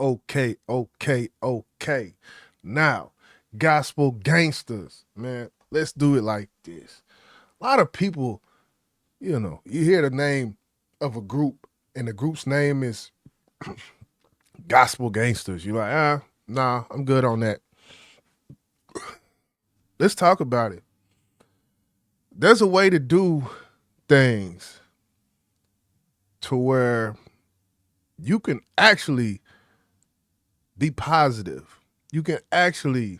Okay. Now, Gospel Gangstaz, man, let's do it like this. A lot of people, you hear the name of a group, and the group's name is Gospel Gangstaz. You're like, nah, I'm good on that. Let's talk about it. There's a way to do things to where you can actually be positive. You can actually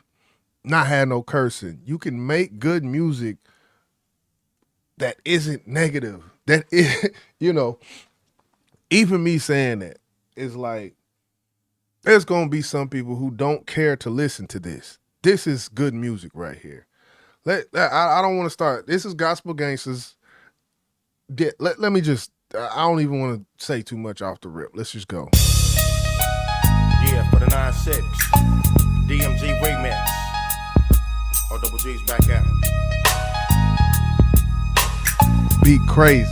not have no cursing. You can make good music that isn't negative. That is, even me saying that is like, there's going to be some people who don't care to listen to this. This is good music right here. I don't want to start. This is Gospel Gangstaz. Let me just, I don't even want to say too much off the rip. Let's just go. Yeah, for the 9-6, DMG remix. Oh, Double G's back at him. Beat crazy.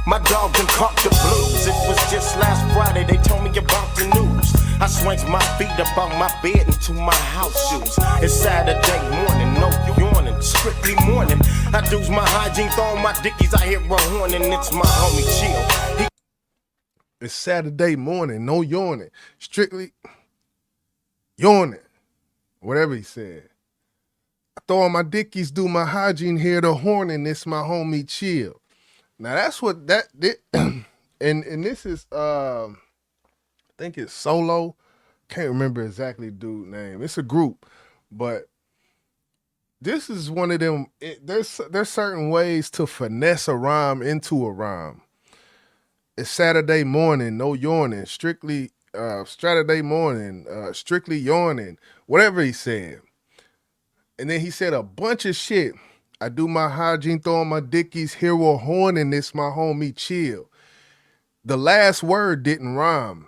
My dog done caught the blues. It was just last Friday, they told me about the news. I swings my feet up on my bed into my house shoes. It's Saturday morning, no yawning, strictly morning. I do's my hygiene, throw on my dickies, I hear a horn, and it's my homie Chill. It's Saturday morning, no yawning, strictly yawning. Whatever he said. I throw on my dickies, do my hygiene, hear the horn, and it's my homie Chill. Now that's what that did, and this is I think it's Solo. Can't remember exactly the dude's name. It's a group, but this is one of them. There's certain ways to finesse a rhyme into a rhyme. It's Saturday morning, no yawning, strictly Saturday morning, strictly yawning, whatever he said. And then he said a bunch of shit. I do my hygiene, throw on my dickies, hear a horn, and it's my homie Chill. The last word didn't rhyme.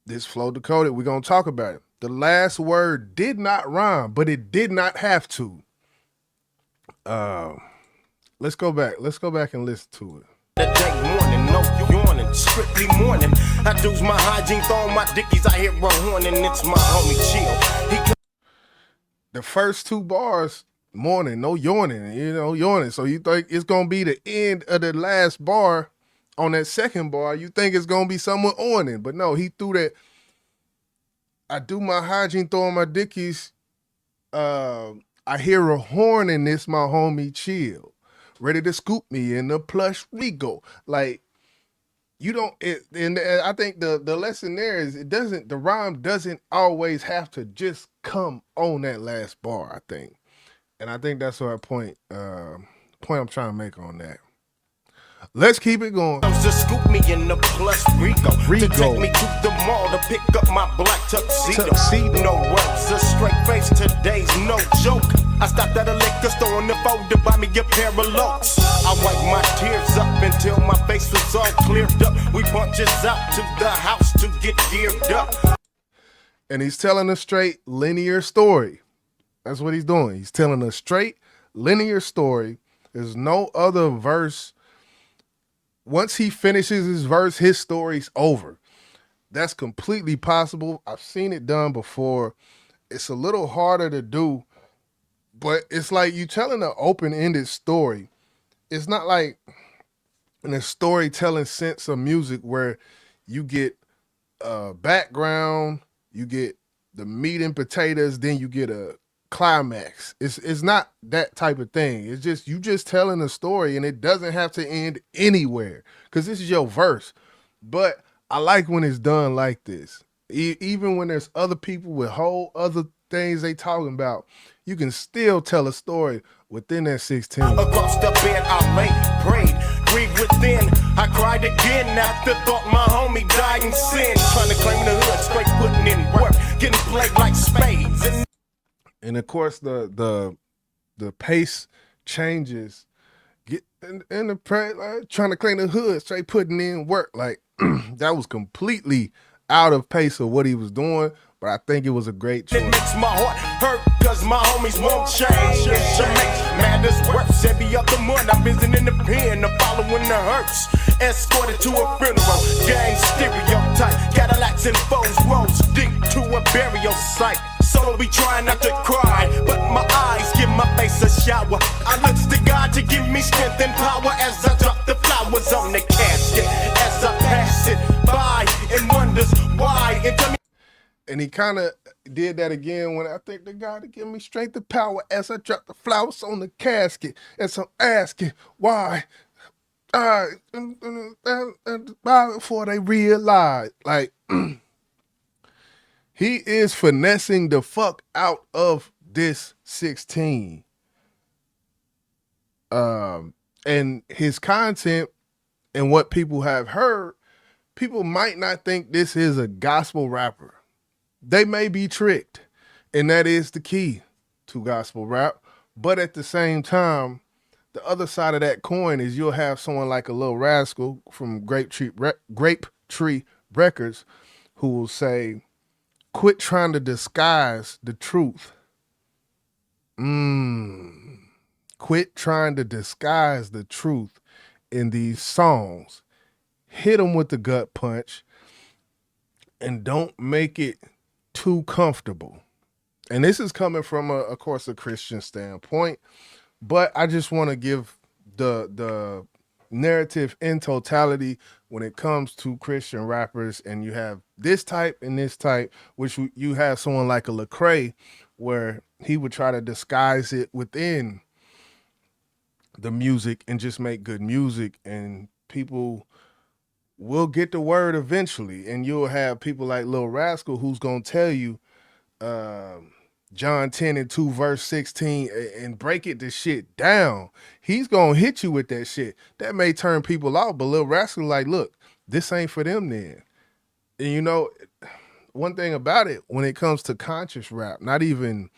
This flow decoded, we're going to talk about it. The last word did not rhyme, but it did not have to. Let's go back. Let's go back and listen to it. The day morning, no yawning, strictly morning. I do's my hygiene, throw on my dickies, I hear a horn, and it's my homie Chill. The first two bars, morning, no yawning, yawning. So you think it's going to be the end of the last bar on that second bar. You think it's going to be someone on it. But no, he threw that. I do my hygiene, throw on my dickies. I hear a horn and it's my homie Chill. Ready to scoop me in the plush Rigo. Like, you don't, and I think the lesson there is the rhyme doesn't always have to just come on that last bar, I think. And I think that's our point I'm trying to make on that. Let's keep it going. Just scoop me in the plus Rigo. To take me to the mall to pick up my black tuxedo. No words, a straight face, today's no joke. I stopped at a liquor store on the phone to buy me a pair of Lokes. I wiped my tears up until my face was all cleared up. We punches out to the house to get geared up. And he's telling a straight linear story. That's what he's doing. He's telling a straight linear story. There's no other verse. Once he finishes his verse, his story's over. That's completely possible. I've seen it done before. It's a little harder to do, but it's like you telling an open-ended story. It's not like in a storytelling sense of music where you get a background, you get the meat and potatoes, then you get a climax. It's not that type of thing. It's just you just telling a story, and it doesn't have to end anywhere because this is your verse. But I like when it's done like this. Even when there's other people with whole other things they talking about, you can still tell a story within that 16. Across the bed I lay, prayed, grieved within. I cried again after thought my homie died in sin. Trying to claim the hood, straight putting in work, getting played like spades. And of course, the pace changes. And the trying to claim the hood, straight putting in work. Like that was completely out of pace of what he was doing. But I think it was a great choice. It makes my heart hurt because my homies won't change. To make matters worse, every other month I'm visiting in the pen, I'm following the hearse. Escorted to a funeral, gang stereotype. friends and foes rolls deep to a burial site. So be trying not to cry, but my eyes give my face a shower. I look to God to give me strength and power as I drop the flowers on the casket, as I pass it by and wonders why. And he kind of did that again when I think the God to give me strength and power as I drop the flowers on the casket. And so I'm asking why. Before they realize, like, he is finessing the fuck out of this 16. And his content and what people have heard, people might not think this is a gospel rapper. They may be tricked, and that is the key to gospel rap. But at the same time, the other side of that coin is you'll have someone like a Lil Rascal from Grape Tree Records who will say, quit trying to disguise the truth. Quit trying to disguise the truth in these songs. Hit them with the gut punch and don't make it too comfortable. And this is coming from, of course, a Christian standpoint, but I just want to give the narrative in totality when it comes to Christian rappers, and you have this type and this type, which you have someone like a Lecrae where he would try to disguise it within the music and just make good music, and people will get the word eventually. And you'll have people like Lil Rascal who's going to tell you John 10 and 2 verse 16 and break it the shit down. He's going to hit you with that shit. That may turn people off, but Lil Rascal like, look, this ain't for them then. And you know, one thing about it, when it comes to conscious rap, not even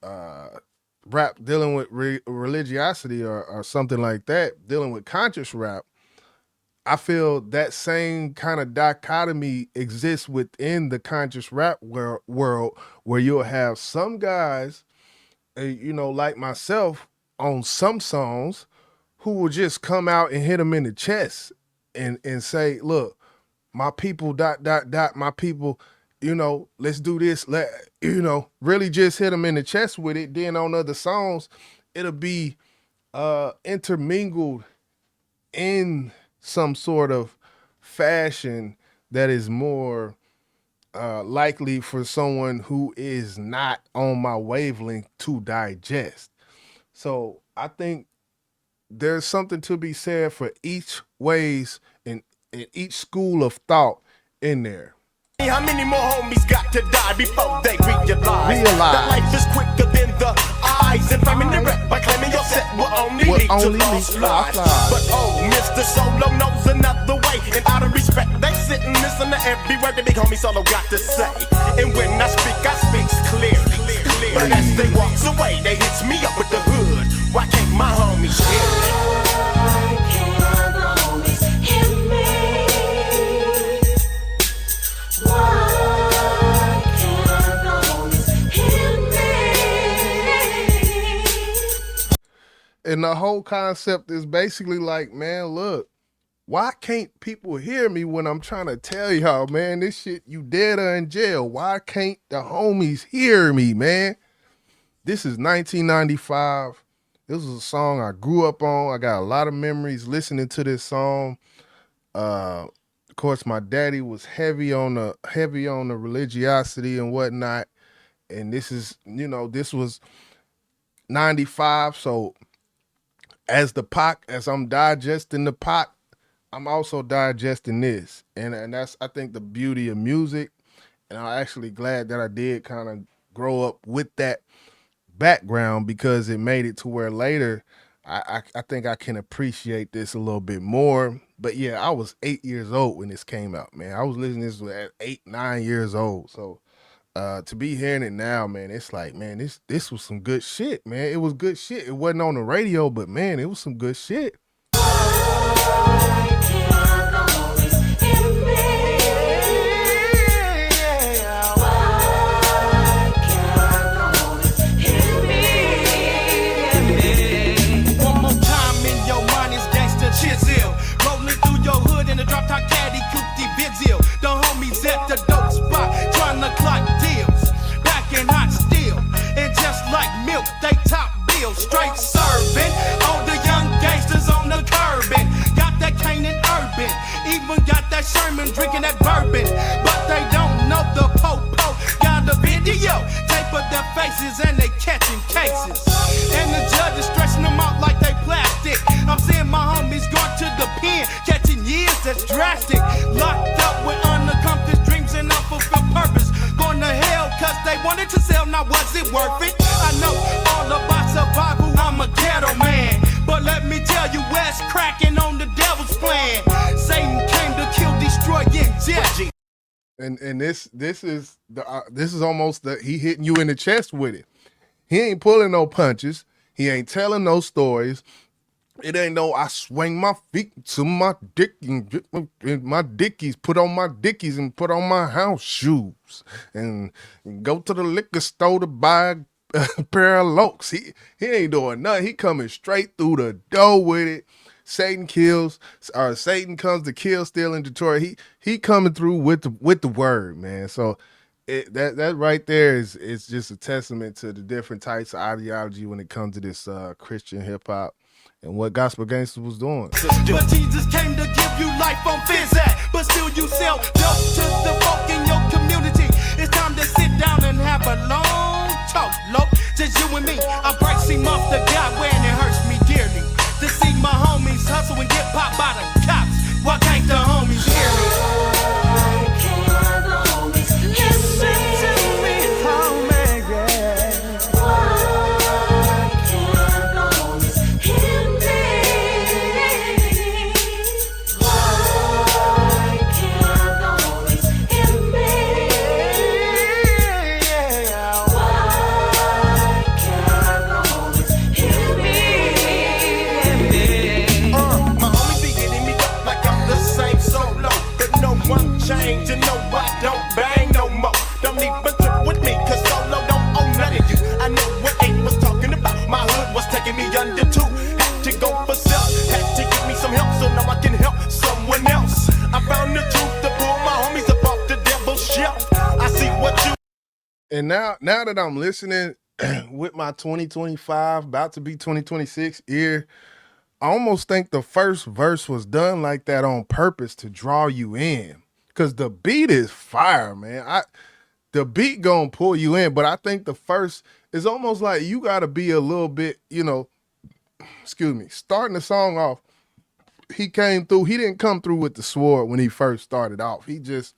rap dealing with religiosity or something like that, dealing with conscious rap, I feel that same kind of dichotomy exists within the conscious rap world where you'll have some guys, you know, like myself on some songs who will just come out and hit them in the chest and say, look, my people, ... my people, you know, let's do this. Really just hit them in the chest with it. Then on other songs, it'll be intermingled in some sort of fashion that is more likely for someone who is not on my wavelength to digest. So I think there's something to be said for each ways and each school of thought in there. How many more homies got to die before they realize that life is quicker than the eyes, and flaming the rap by claiming your set will only lead to lost lives. But oh, Mr. Solo knows another way, and out of respect, they sit and listen to every word the big homie Solo got to say. And when I speak clearly. But as they walks away, they hits me up with the hood. Why can't my homies hear me? And the whole concept is basically like, man, look, why can't people hear me when I'm trying to tell y'all, man, this shit, you dead or in jail? Why can't the homies hear me, man? This is 1995. This was a song I grew up on. I got a lot of memories listening to this song. Of course, my daddy was heavy on the religiosity and whatnot. And this is, you know, this was 95, so as I'm digesting the pot, I'm also digesting this. And that's, I think, the beauty of music. And I'm actually glad that I did kind of grow up with that background, because it made it to where later I think I can appreciate this a little bit more. But yeah, I was 8 years old when this came out, man. I was listening to this at 8, 9 years old. So to be hearing it now, man, it's like, man, this was some good shit, man. It was good shit. It wasn't on the radio, but man, it was some good shit. One more time in your mind is gangsta chisel. Rolling through your hood in a drop top caddy, coupe the Vizio. Don't hold me zep. the dope spot, trying to clock deals. Back in hot steel, and just like milk, they top bills. Straight serving, all the young gangsters on the curbin. Got that cane and urban, even got that Sherman drinking that bourbon. But they don't know the po-po. Got a video, tape of their faces and they catching cases. And the judge is stretching them out like they plastic. I'm seeing my homies going to the pen, catching years that's drastic. Locked up with unaccomplished dreams and unfulfilled purpose. Going to hell cause they wanted to sell, now was it worth it? I know all about survival, I'm a ghetto man. But let me tell you, West cracking on the devil's plan. Satan came to kill, destroy, and judge. And this is almost he hitting you in the chest with it. He ain't pulling no punches. He ain't telling no stories. It ain't no I swing my feet to my dick and get my dickies, put on my dickies and put on my house shoes and go to the liquor store to buy a pair of lokes. He ain't doing nothing. He coming straight through the door with it. Satan comes to kill, steal, and destroy. He coming through with the word, man. So that right there is just a testament to the different types of ideology when it comes to this Christian hip hop and what Gospel Gangstaz was doing. But Jesus came to give you life on Fizzac, but still you sell dope to the folk in your community. It's time to sit down and have a long talk, look, just you and me. I break seem off the guy when it hurts me dearly to see my homies hustle and get popped by the cops. Why can't the homies hear me? Why can't the homies listen to me? Oh man, yeah. Why can't the homies hear me? Why can't the homies hear me? Why can't the homies hear me? My homies be hitting me up like I'm the same solo. But no one change and no I don't bang no more. Don't even trip with me cause solo don't own none of you. I know what Ape was talking about. My hood was taking me under two. Had to go for self, had to get me some help so now I can help someone else. I found the truth to pull my homies up off the devil's shelf. I see what you. And now that I'm listening with my 2025, about to be 2026 ear, I almost think the first verse was done like that on purpose to draw you in. Cause the beat is fire, man. The beat gonna pull you in, but I think the first is almost like you gotta be a little bit, starting the song off. He came through, he didn't come through with the sword when he first started off. He just,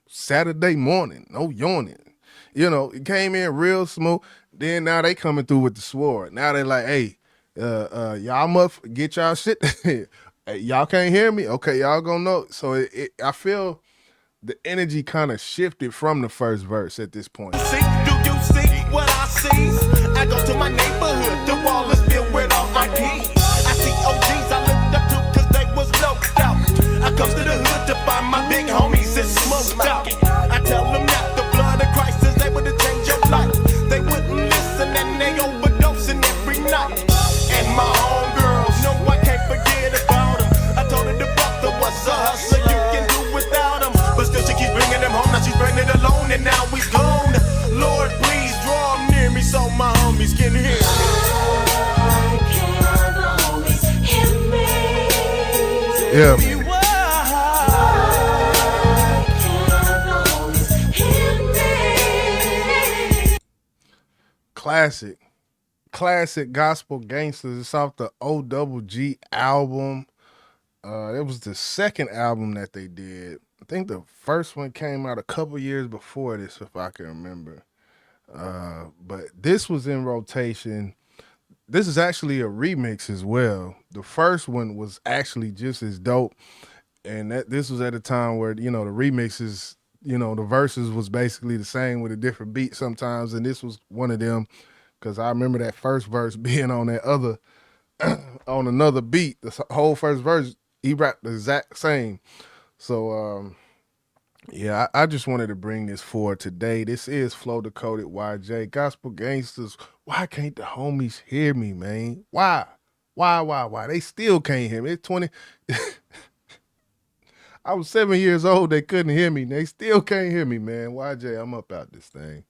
Saturday morning, no yawning. It came in real smooth. Then now they coming through with the sword. Now they like, hey, y'all must get y'all shit. Hey, y'all can't hear me? Okay, y'all gonna know. So I feel the energy kind of shifted from the first verse at this point. See, do you see what I see? I go to my neighborhood, the wall is filled with all my keys. I see OGs I looked up to cause they was loped out. I come to the hood to find my big homies, it's smoked out. I tell them that the blood of Christ is able to change your life. They wouldn't listen and they overdosing every night. And my homegirls, no, I can't forget about them. I told her the brother was a hustler, you can do without him. But still she keeps bringing them home, now she's pregnant alone and now we gone. Lord, please draw near me so my homies can hear me. Why can't the homies hear me? Yeah. Why can't the homies hear me? Classic Gospel Gangstaz. It's off the OGG album. It was the second album that they did. I think the first one came out a couple years before this, if I can remember. But this was in rotation. This is actually a remix as well. The first one was actually just as dope. And this was at a time where, the remixes, the verses was basically the same with a different beat sometimes. And this was one of them. Cause I remember that first verse being on that other, on another beat. The whole first verse, he rapped the exact same. So, yeah, I just wanted to bring this forward today. This is Flow Decoded YJ, Gospel Gangstaz. Why can't the homies hear me, man? Why? They still can't hear me. It's 20. I was 7 years old. They couldn't hear me. They still can't hear me, man. YJ, I'm up out this thing.